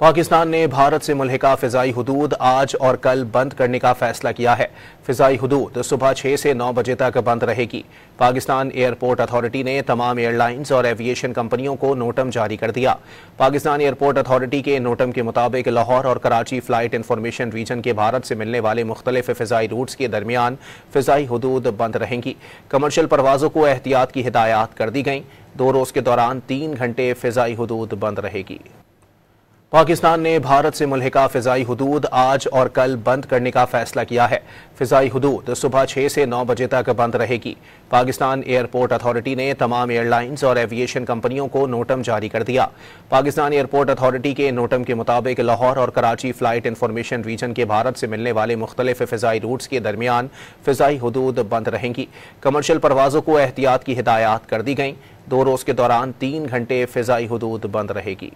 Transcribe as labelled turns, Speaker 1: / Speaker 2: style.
Speaker 1: पाकिस्तान ने भारत से मुल्हिका फ़िज़ाई हुदूद आज और कल बंद करने का फैसला किया है। फ़िज़ाई हुदूद सुबह 6 से 9 बजे तक बंद रहेगी। पाकिस्तान एयरपोर्ट अथॉरिटी ने तमाम एयरलाइंस और एविएशन कंपनियों को नोटम जारी कर दिया। पाकिस्तान एयरपोर्ट अथॉरिटी के नोटम के मुताबिक लाहौर और कराची फ्लाइट इंफॉर्मेशन रीजन के भारत से मिलने वाले मुख्तलिफ फ़िज़ाई रूट्स के दरमियान फ़िज़ाई हुदूद बंद रहेंगी। कमर्शियल परवाज़ों को एहतियात की हिदायत कर दी गई। 2 रोज़ के दौरान 3 घंटे फ़िज़ाई हुदूद बंद रहेगी। पाकिस्तान ने भारत से मुल्हिका फ़िज़ाई हुदूद आज और कल बंद करने का फैसला किया है। फ़िज़ाई हुदूद सुबह 6 से 9 बजे तक बंद रहेगी। पाकिस्तान एयरपोर्ट अथॉरिटी ने तमाम एयरलाइंस और एविएशन कंपनियों को नोटम जारी कर दिया। पाकिस्तान एयरपोर्ट अथॉरिटी के नोटम के मुताबिक लाहौर और कराची फ्लाइट इंफॉर्मेशन रीजन के भारत से मिलने वाले मुख्तलिफ फ़िज़ाई रूट्स के दरमियान फ़िज़ाई हुदूद बंद रहेंगी। कमर्शियल परवाज़ों को एहतियात की हिदायत कर दी गई। 2 रोज़ के दौरान 3 घंटे फ़िज़ाई हुदूद बंद रहेगी।